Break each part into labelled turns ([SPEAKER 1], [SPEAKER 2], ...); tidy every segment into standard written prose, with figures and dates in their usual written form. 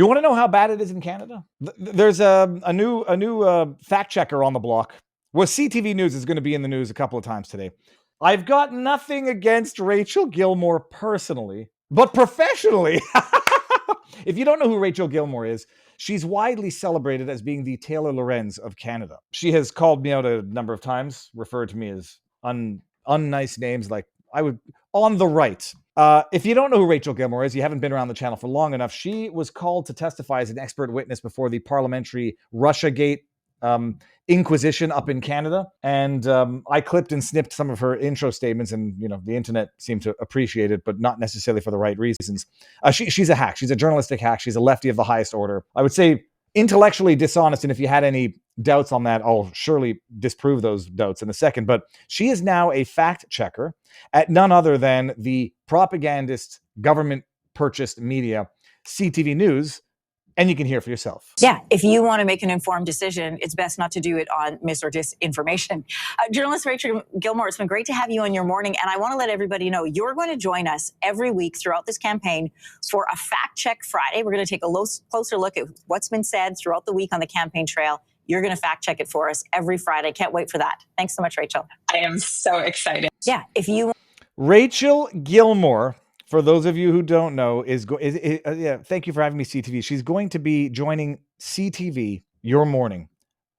[SPEAKER 1] You want to know how bad it is in Canada? There's a new fact checker on the block. Well, CTV News is going to be in the news a couple of times today. I've got nothing against Rachel Gilmore personally, but professionally. If you don't know who Rachel Gilmore is, she's widely celebrated as being the Taylor Lorenz of Canada. She has called me out a number of times, referred to me as unnice names like I would on the right. If you don't know who Rachel Gilmore is, you haven't been around the channel for long enough. She was called to testify as an expert witness before the parliamentary Russiagate inquisition up in Canada. And I clipped and snipped some of her intro statements, and the internet seemed to appreciate it, but not necessarily for the right reasons. She's a hack. She's a journalistic hack. She's a lefty of the highest order. I would say intellectually dishonest, and if you had any doubts on that, I'll surely disprove those doubts in a second. But she is now a fact checker at none other than the propagandist government-purchased media, CTV News, and you can hear for yourself.
[SPEAKER 2] Yeah, if you want to make an informed decision, it's best not to do it on mis or disinformation. Journalist Rachel Gilmore, it's been great to have you on your morning, and I want to let everybody know you're going to join us every week throughout this campaign for a Fact Check Friday. We're going to take a closer look at what's been said throughout the week on the campaign trail. You're going to fact check it for us every Friday. Can't wait for that. Thanks so much, Rachel.
[SPEAKER 3] I am so excited.
[SPEAKER 2] Yeah, if you...
[SPEAKER 1] Rachel Gilmore, for those of you who don't know, thank you for having me, CTV. She's going to be joining CTV Your Morning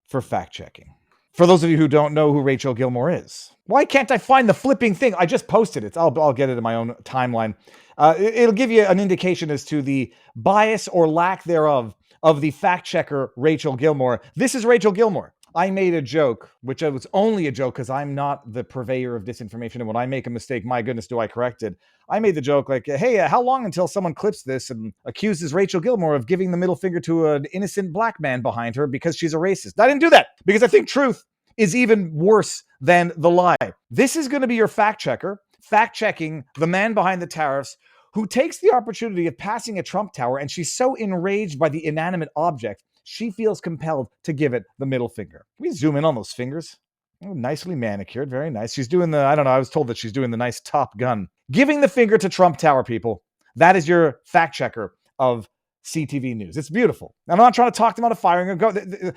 [SPEAKER 1] for fact checking. For those of you who don't know who Rachel Gilmore is, why can't I find the flipping thing? I just posted it. I'll get it in my own timeline. It'll give you an indication as to the bias or lack thereof of the fact checker Rachel Gilmore. This is Rachel Gilmore. I made a joke, which was only a joke because I'm not the purveyor of disinformation. And when I make a mistake, my goodness, do I correct it? I made the joke like, hey, how long until someone clips this and accuses Rachel Gilmore of giving the middle finger to an innocent black man behind her because she's a racist? I didn't do that because I think truth is even worse than the lie. This is going to be your fact checker, fact checking the man behind the tariffs who takes the opportunity of passing a Trump tower, and she's so enraged by the inanimate object, she feels compelled to give it the middle finger. Can we zoom in on those fingers? Oh, nicely manicured, very nice. She's doing I was told that she's doing the nice Top Gun. Giving the finger to Trump Tower, people. That is your fact checker of CTV News. It's beautiful. I'm not trying to talk them out of firing her.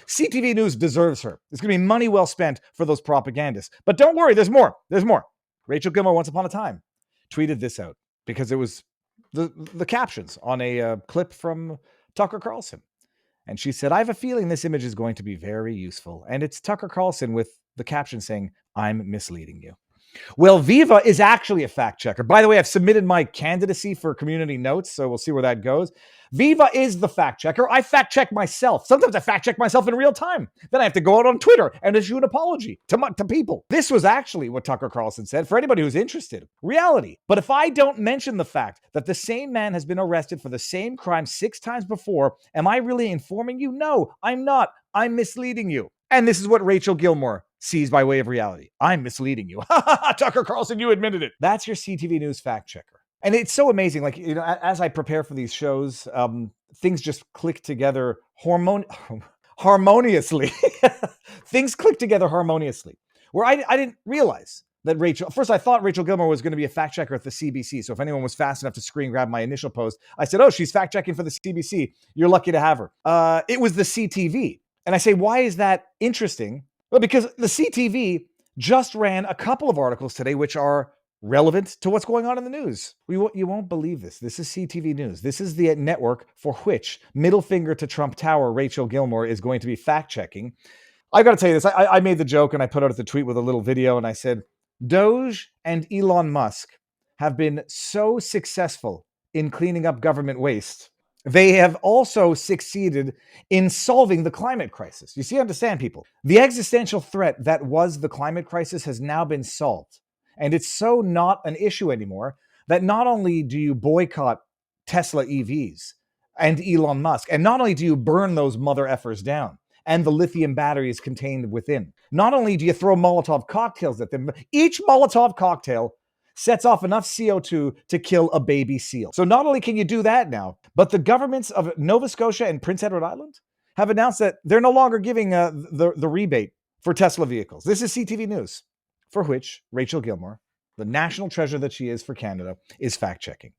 [SPEAKER 1] CTV News deserves her. It's going to be money well spent for those propagandists. But don't worry, there's more. There's more. Rachel Gilmore, once upon a time, tweeted this out because it was the captions on a clip from Tucker Carlson. And she said, I have a feeling this image is going to be very useful. And it's Tucker Carlson with the caption saying, I'm misleading you. Well, Viva is actually a fact checker. By the way, I've submitted my candidacy for community notes, so we'll see where that goes. Viva is the fact checker. I fact check myself. Sometimes I fact check myself in real time. Then I have to go out on Twitter and issue an apology to people. This was actually what Tucker Carlson said for anybody who's interested. Reality. But if I don't mention the fact that the same man has been arrested for the same crime 6 times before, am I really informing you? No, I'm not. I'm misleading you. And this is what Rachel Gilmore sees by way of reality. I'm misleading you. Tucker Carlson, you admitted it. That's your CTV News fact checker. And it's so amazing. Like, as I prepare for these shows, things just click together harmoniously. Things click together harmoniously. Where I didn't realize that first I thought Rachel Gilmore was going to be a fact checker at the CBC. So if anyone was fast enough to screen grab my initial post, I said, oh, she's fact checking for the CBC. You're lucky to have her. It was the CTV. And I say, why is that interesting? Well, because the CTV just ran a couple of articles today which are relevant to what's going on in the news. You won't believe this. This is CTV News. This is the network for which middle finger to Trump Tower Rachel Gilmore is going to be fact-checking. I got to tell you this. I made the joke and I put out the tweet with a little video and I said, Doge and Elon Musk have been so successful in cleaning up government waste. They have also succeeded in solving the climate crisis. You see, understand, people. The existential threat that was the climate crisis has now been solved. And it's so not an issue anymore that not only do you boycott Tesla EVs and Elon Musk, and not only do you burn those mother effers down and the lithium batteries contained within, not only do you throw Molotov cocktails at them, but each Molotov cocktail sets off enough CO2 to kill a baby seal. So not only can you do that now, but the governments of Nova Scotia and Prince Edward Island have announced that they're no longer giving the rebate for Tesla vehicles. This is CTV News, for which Rachel Gilmore the national treasure that she is for Canada, is fact-checking.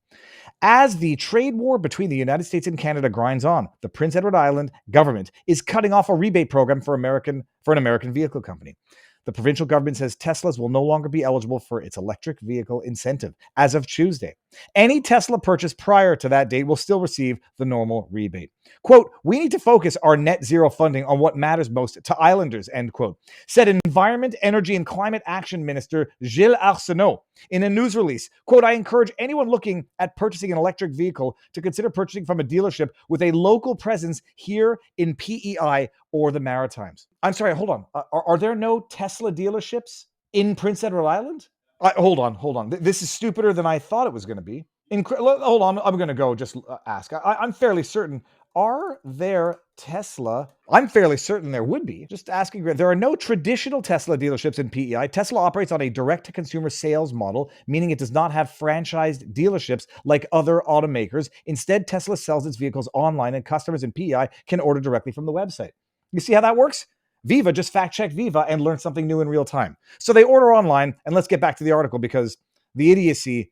[SPEAKER 1] As the trade war between the United States and Canada grinds on, the Prince Edward Island government is cutting off a rebate program for an American vehicle company. The provincial government says Teslas will no longer be eligible for its electric vehicle incentive as of Tuesday. Any Tesla purchase prior to that date will still receive the normal rebate. Quote, "We need to focus our net zero funding on what matters most to islanders," end quote, said Environment, Energy, and Climate Action Minister Gilles Arsenault in a news release. Quote, "I encourage anyone looking at purchasing an electric vehicle to consider purchasing from a dealership with a local presence here in PEI or the Maritimes." I'm sorry, hold on. Are there no Tesla dealerships in Prince Edward Island? Hold on. This is stupider than I thought it was going to be. Hold on, I'm going to go just ask. I'm fairly certain. Are there Tesla? I'm fairly certain there would be. Just asking. There are no traditional Tesla dealerships in PEI. Tesla operates on a direct-to-consumer sales model, meaning it does not have franchised dealerships like other automakers. Instead, Tesla sells its vehicles online, and customers in PEI can order directly from the website. You see how that works? Viva just fact-checked Viva and learned something new in real time. So they order online, and let's get back to the article because the idiocy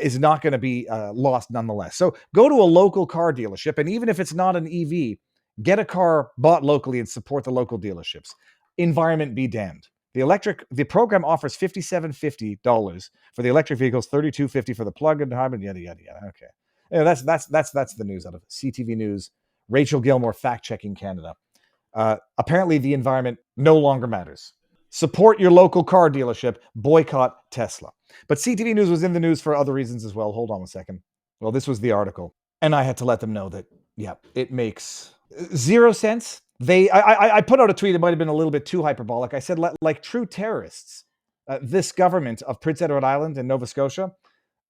[SPEAKER 1] is not going to be lost nonetheless. So go to a local car dealership, and even if it's not an EV, get a car bought locally and support the local dealerships. Environment be damned. The program offers $57.50 for the electric vehicles, $32.50 for the plug-in hybrid, yada yada yada. Okay, yeah, that's the news out of CTV News. Rachel Gilmore fact-checking Canada. Apparently, the environment no longer matters. Support your local car dealership. Boycott Tesla. But CTV News was in the news for other reasons as well. Hold on a second. Well, this was the article. And I had to let them know that, yeah, it makes zero sense. I put out a tweet. It might have been a little bit too hyperbolic. I said, like true terrorists, this government of Prince Edward Island and Nova Scotia,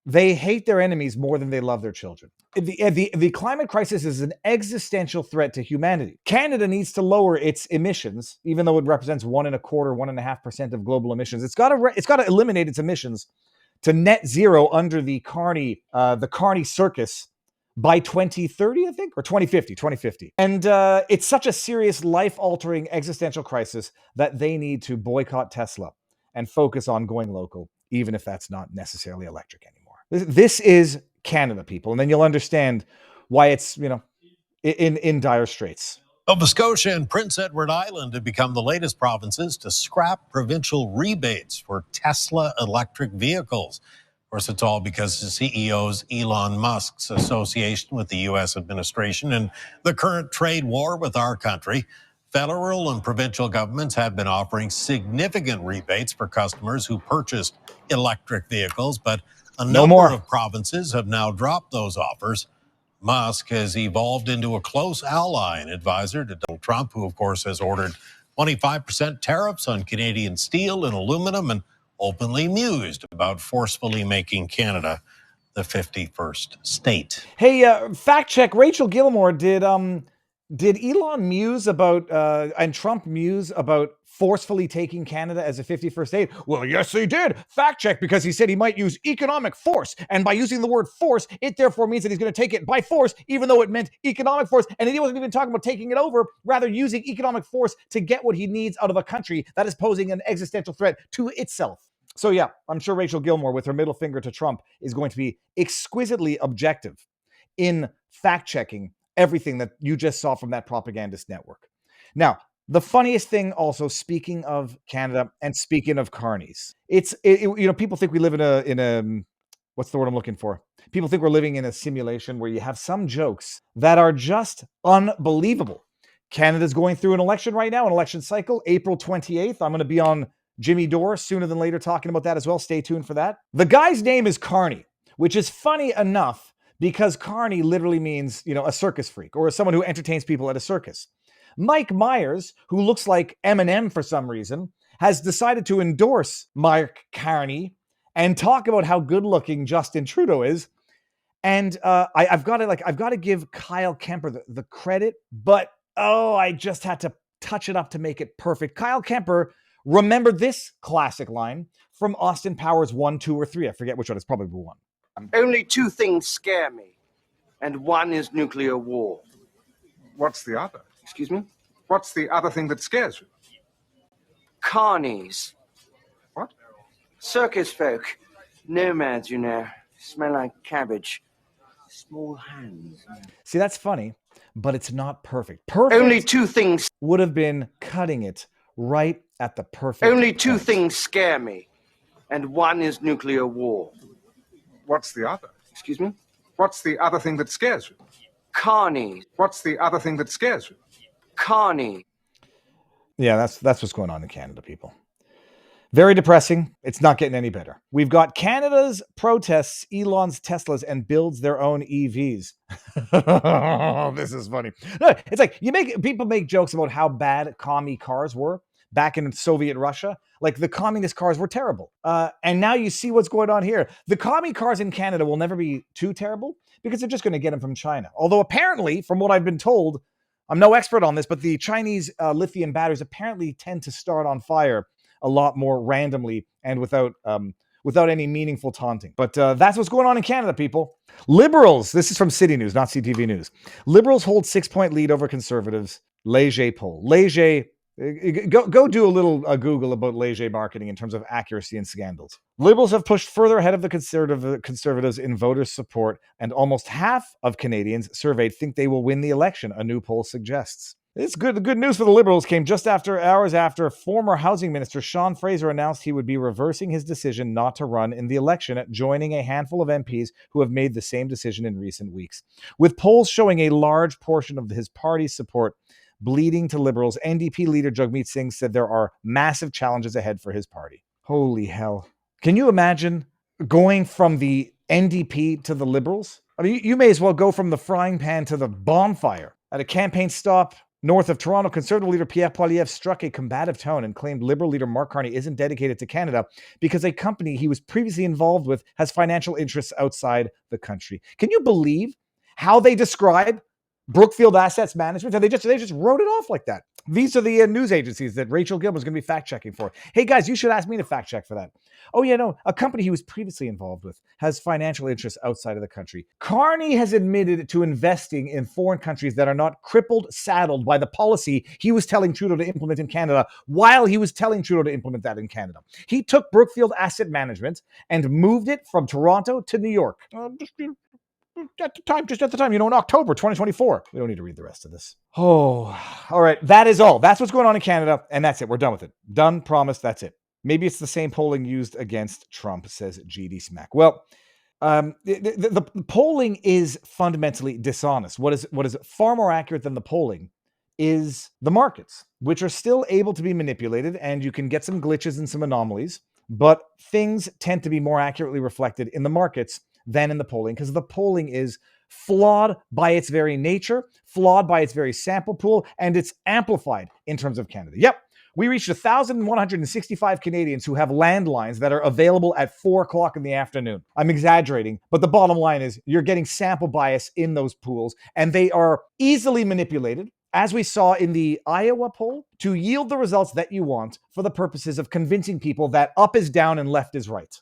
[SPEAKER 1] they hate their enemies more than they love their children. The climate crisis is an existential threat to humanity. Canada needs to lower its emissions, even though it represents 1.25%, 1.5% of global emissions. It's got to eliminate its emissions to net zero under the Carney circus by 2030, I think, or 2050. And it's such a serious, life-altering existential crisis that they need to boycott Tesla and focus on going local, even if that's not necessarily electric anymore. This is Canada, people, and then you'll understand why it's, in dire straits.
[SPEAKER 3] Nova Scotia and Prince Edward Island have become the latest provinces to scrap provincial rebates for Tesla electric vehicles. Of course, it's all because the CEO's Elon Musk's association with the U.S. administration and the current trade war with our country. Federal and provincial governments have been offering significant rebates for customers who purchased electric vehicles, but a number of provinces have now dropped those offers. Musk has evolved into a close ally and advisor to Donald Trump, who, of course, has ordered 25% tariffs on Canadian steel and aluminum and openly mused about forcefully making Canada the 51st state.
[SPEAKER 1] Hey, fact check. Rachel Gilmore, did Elon muse about and Trump muse about forcefully taking Canada as a 51st state? Well, yes, he did. Fact check, because he said he might use economic force. And by using the word force, it therefore means that he's going to take it by force, even though it meant economic force. And he wasn't even talking about taking it over, rather using economic force to get what he needs out of a country that is posing an existential threat to itself. So yeah, I'm sure Rachel Gilmore, with her middle finger to Trump, is going to be exquisitely objective in fact-checking everything that you just saw from that propagandist network. Now, the funniest thing also, speaking of Canada and speaking of carnies, people think we live in a what's the word I'm looking for? People think we're living in a simulation where you have some jokes that are just unbelievable. Canada's going through an election right now, an election cycle, April 28th. I'm going to be on Jimmy Dore sooner than later talking about that as well. Stay tuned for that. The guy's name is Carney, which is funny enough because Carney literally means, a circus freak or someone who entertains people at a circus. Mike Myers, who looks like Eminem for some reason, has decided to endorse Mark Carney and talk about how good-looking Justin Trudeau is. And I've got to give Kyle Kemper the credit, but I just had to touch it up to make it perfect. Kyle Kemper remembered this classic line from Austin Powers 1, 2, or 3. I forget which one. It's probably 1.
[SPEAKER 4] Only two things scare me, and one is nuclear war.
[SPEAKER 5] What's the other?
[SPEAKER 4] Excuse me?
[SPEAKER 5] What's the other thing that scares you?
[SPEAKER 4] Carnies.
[SPEAKER 5] What?
[SPEAKER 4] Circus folk. Nomads, you know, smell like cabbage. Small hands.
[SPEAKER 1] See, that's funny, but it's not perfect. Perfect
[SPEAKER 4] Only two things.
[SPEAKER 1] would have been cutting it right at the perfect
[SPEAKER 4] Only two
[SPEAKER 1] point.
[SPEAKER 4] things scare me, and one is nuclear war.
[SPEAKER 5] What's the other?
[SPEAKER 4] Excuse me?
[SPEAKER 5] What's the other thing that scares you?
[SPEAKER 4] Carney.
[SPEAKER 5] What's the other thing that scares you?
[SPEAKER 4] Carney.
[SPEAKER 1] Yeah, that's what's going on in Canada, people. Very depressing. It's not getting any better. We've got Canada's protests Elon's Teslas and builds their own EVs. This is funny. No, it's like people make jokes about how bad commie cars were back in Soviet Russia. Like the communist cars were terrible. And now you see what's going on here. The commie cars in Canada will never be too terrible because they're just going to get them from China. Although apparently, from what I've been told, I'm no expert on this, but the Chinese lithium batteries apparently tend to start on fire a lot more randomly and without any meaningful taunting. But that's what's going on in Canada, people. Liberals, this is from City News, not CTV News. Liberals hold 6-point lead over Conservatives. Léger poll. Léger, go do a little Google about Léger marketing in terms of accuracy and scandals. Liberals have pushed further ahead of the Conservatives in voter support, and almost half of Canadians surveyed think they will win the election, a new poll suggests. It's good. The good news for the Liberals came just hours after former housing minister Sean Fraser announced he would be reversing his decision not to run in the election, joining a handful of MPs who have made the same decision in recent weeks. With polls showing a large portion of his party's support bleeding to Liberals, NDP leader Jagmeet Singh said there are massive challenges ahead for his party. Holy hell. Can you imagine going from the NDP to the Liberals? I mean, you may as well go from the frying pan to the bonfire. At a campaign stop north of Toronto, Conservative leader Pierre Poilievre struck a combative tone and claimed Liberal leader Mark Carney isn't dedicated to Canada because a company he was previously involved with has financial interests outside the country. Can you believe how they describe Brookfield Assets Management? And they just wrote it off like that. These are the news agencies that Rachel Gilman's going to be fact-checking for. Hey, guys, you should ask me to fact-check for that. Oh, yeah, no, a company he was previously involved with has financial interests outside of the country. Carney has admitted to investing in foreign countries that are not saddled by the policy he was telling Trudeau to implement in Canada while he was telling Trudeau to implement that in Canada. He took Brookfield Asset Management and moved it from Toronto to New York. Just at the time, in October 2024. We don't need to read the rest of this. Oh, all right. That is all. That's what's going on in Canada, and that's it. We're done with it. Done, promised, that's it. Maybe it's the same polling used against Trump, says GD Smack. Well, the polling is fundamentally dishonest. What is far more accurate than the polling is the markets, which are still able to be manipulated, and you can get some glitches and some anomalies, but things tend to be more accurately reflected in the markets than in the polling, because the polling is flawed by its very nature, flawed by its very sample pool, and it's amplified in terms of Canada. Yep, we reached 1,165 Canadians who have landlines that are available at 4 o'clock in the afternoon. I'm exaggerating, but the bottom line is you're getting sample bias in those pools, and they are easily manipulated, as we saw in the Iowa poll, to yield the results that you want for the purposes of convincing people that up is down and left is right.